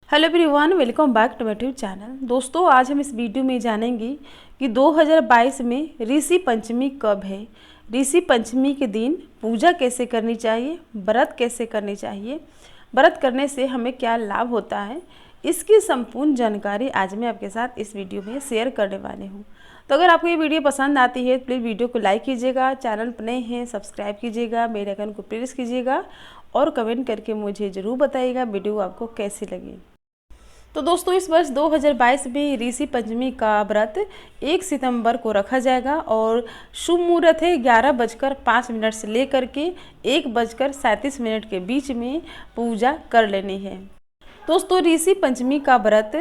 Hello everyone, welcome back to my YouTube channel. दोस्तों, आज हम इस वीडियो में जानेंगे कि 2022 में ऋषि पंचमी कब है। ऋषि पंचमी के दिन पूजा कैसे करनी चाहिए, व्रत कैसे करनी चाहिए, व्रत करने से हमें क्या लाभ होता है, इसकी संपूर्ण जानकारी आज मैं आपके साथ इस वीडियो में शेयर करने वाली हूँ। तो अगर आपको ये वीडियो पसंद आती है तो प्लीज़ वीडियो को लाइक कीजिएगा, चैनल पर नए हैं सब्सक्राइब कीजिएगा, बेल आइकन को प्रेस कीजिएगा और कमेंट करके मुझे ज़रूर बताइएगा वीडियो आपको कैसी लगी। तो दोस्तों, इस वर्ष 2022 में ऋषि पंचमी का व्रत 1 सितंबर को रखा जाएगा और शुभ मुहूर्त है 11:05 से लेकर के 1:37 के बीच में पूजा कर लेनी है। दोस्तों, ऋषि पंचमी का व्रत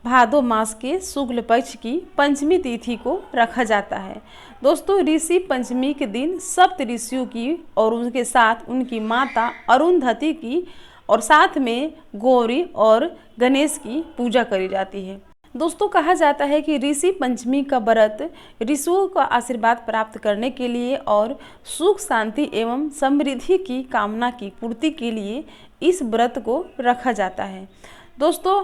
भादो मास के शुक्ल पक्ष की पंचमी तिथि को रखा जाता है। दोस्तों, ऋषि पंचमी के दिन सप्त ऋषियों की और उनके साथ उनकी माता अरुंधति की और साथ में गौरी और गणेश की पूजा करी जाती है। दोस्तों, कहा जाता है कि ऋषि पंचमी का व्रत ऋषियों का आशीर्वाद प्राप्त करने के लिए और सुख शांति एवं समृद्धि की कामना की पूर्ति के लिए इस व्रत को रखा जाता है। दोस्तों,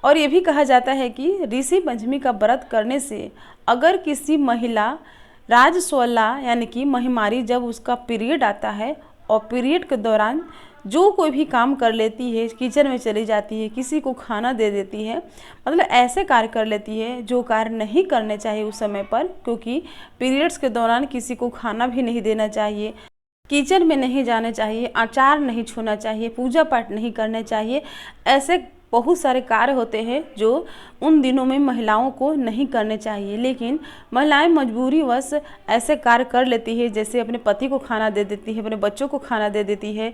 और ये भी कहा जाता है कि ऋषि पंचमी का व्रत करने से अगर किसी महिला राजस्वला यानी कि महिमारी जब उसका पीरियड आता है और पीरियड के दौरान जो कोई भी काम कर लेती है, किचन में चली जाती है, किसी को खाना दे देती है, मतलब ऐसे कार्य कर लेती है जो कार्य नहीं करने चाहिए उस समय पर, क्योंकि पीरियड्स के दौरान किसी को खाना भी नहीं देना चाहिए, किचन में नहीं जाना चाहिए, आचार नहीं छूना चाहिए, पूजा पाठ नहीं करने चाहिए। ऐसे बहुत सारे कार्य होते हैं जो उन दिनों में महिलाओं को नहीं करने चाहिए, लेकिन महिलाएं मजबूरीवश ऐसे कार्य कर लेती है, जैसे अपने पति को खाना दे देती है, अपने बच्चों को खाना दे देती है,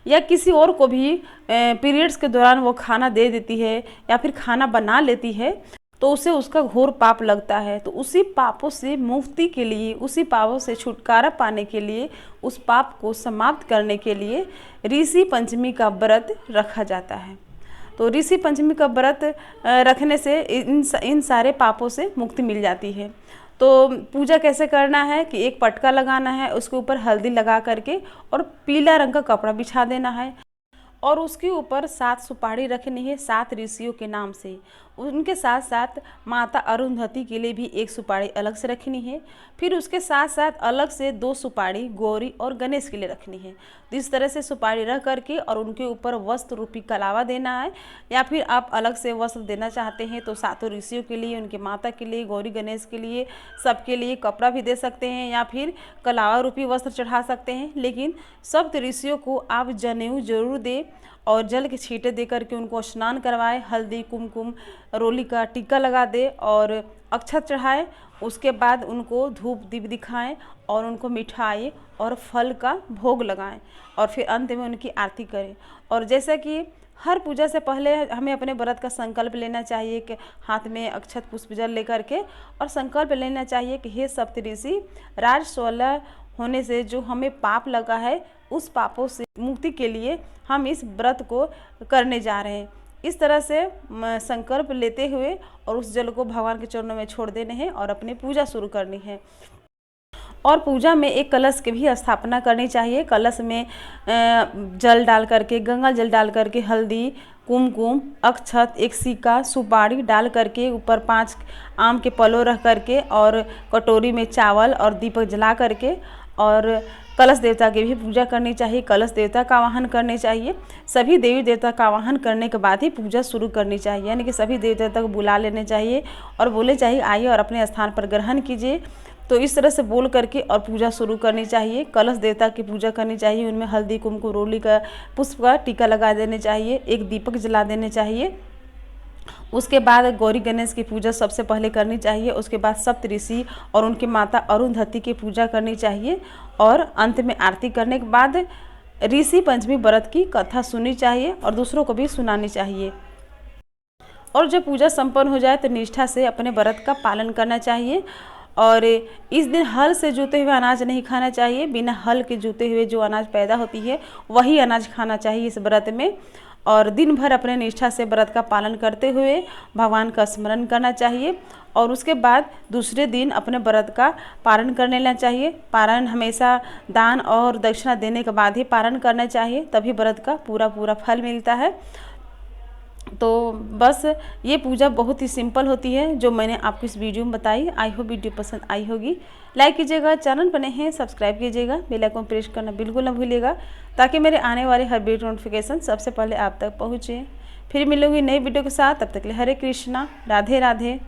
या किसी और को भी पीरियड्स के दौरान वो खाना दे देती है या फिर खाना बना लेती है, तो उसे उसका घोर पाप लगता है। तो उसी पापों से मुक्ति के लिए, उसी पापों से छुटकारा पाने के लिए, उस पाप को समाप्त करने के लिए ऋषि पंचमी का व्रत रखा जाता है। तो ऋषि पंचमी का व्रत रखने से इन सारे पापों से मुक्ति मिल जाती है। तो पूजा कैसे करना है कि एक पटका लगाना है, उसके ऊपर हल्दी लगा करके और पीला रंग का कपड़ा बिछा देना है और उसके ऊपर 7 सुपारी रखनी है 7 ऋषियों के नाम से। उनके साथ साथ माता अरुंधति के लिए भी 1 सुपारी अलग से रखनी है। फिर उसके साथ साथ अलग से 2 सुपारी गौरी और गणेश के लिए रखनी है। तो इस तरह से सुपारी रख करके और उनके ऊपर वस्त्र रूपी कलावा देना है, या फिर आप अलग से वस्त्र देना चाहते हैं तो 7 ऋषियों के लिए, उनकी माता के लिए, गौरी गणेश के लिए, सबके लिए कपड़ा भी दे सकते हैं या फिर कलावा रूपी वस्त्र चढ़ा सकते हैं। लेकिन सप्त ऋषियों को आप जनेऊ जरूर दें और जल के छींटे दे करके उनको स्नान करवाएं, हल्दी कुमकुम रोली का टीका लगा दे और अक्षत चढ़ाएं। उसके बाद उनको धूप दीप दिखाएं और उनको मिठाई और फल का भोग लगाएं और फिर अंत में उनकी आरती करें। और जैसा कि हर पूजा से पहले हमें अपने व्रत का संकल्प लेना चाहिए कि हाथ में अक्षत पुष्प जल लेकर के और संकल्प लेना चाहिए कि हे सप्तऋषि, राजस्वला होने से जो हमें पाप लगा है उस पापों से मुक्ति के लिए हम इस व्रत को करने जा रहे हैं। इस तरह से संकल्प लेते हुए और उस जल को भगवान के चरणों में छोड़ देने हैं और अपनी पूजा शुरू करनी है। और पूजा में एक कलश की भी स्थापना करनी चाहिए। कलश में जल डाल करके, गंगा जल डाल करके, हल्दी कुमकुम अक्षत, एक सिक्का, सुपारी डाल करके, ऊपर 5 आम के पलो रख करके और कटोरी में चावल और दीपक जला करके और कलश देवता की भी पूजा करनी चाहिए। कलश देवता का आवाहन करने चाहिए। सभी देवी देवता का आवाहन करने के बाद ही पूजा शुरू करनी चाहिए, यानी कि सभी देवी देवता को बुला लेने चाहिए और बोले चाहिए आइए और अपने स्थान पर ग्रहण कीजिए। तो इस तरह से बोल करके और पूजा शुरू करनी चाहिए। कलश देवता की पूजा करनी चाहिए, उनमें हल्दी कुमकुम रोली का पुष्प का टीका लगा देने चाहिए, एक दीपक जला देने चाहिए। उसके बाद गौरी गणेश की पूजा सबसे पहले करनी चाहिए। उसके बाद सप्त ऋषि और उनकी माता अरुंधति की पूजा करनी चाहिए और अंत में आरती करने के बाद ऋषि पंचमी व्रत की कथा सुननी चाहिए और दूसरों को भी सुनानी चाहिए। और जब पूजा संपन्न हो जाए तो निष्ठा से अपने व्रत का पालन करना चाहिए। और इस दिन हल से जोते हुए अनाज नहीं खाना चाहिए। बिना हल के जोते हुए जो अनाज पैदा होती है वही अनाज खाना चाहिए इस व्रत में। और दिन भर अपने निष्ठा से व्रत का पालन करते हुए भगवान का स्मरण करना चाहिए और उसके बाद दूसरे दिन अपने व्रत का पारण कर लेना चाहिए। पारण हमेशा दान और दक्षिणा देने के बाद ही पारण करना चाहिए, तभी व्रत का पूरा फल मिलता है। तो बस ये पूजा बहुत ही सिंपल होती है जो मैंने आपको इस वीडियो में बताई। आई होप वीडियो पसंद आई होगी। लाइक कीजिएगा, चैनल बने हैं सब्सक्राइब कीजिएगा, बेल आइकन प्रेस करना बिल्कुल ना भूलिएगा ताकि मेरे आने वाले हर वीडियो नोटिफिकेशन सबसे पहले आप तक पहुँचे। फिर मिलूंगी नई वीडियो के साथ, तब तक के लिए हरे कृष्णा, राधे राधे।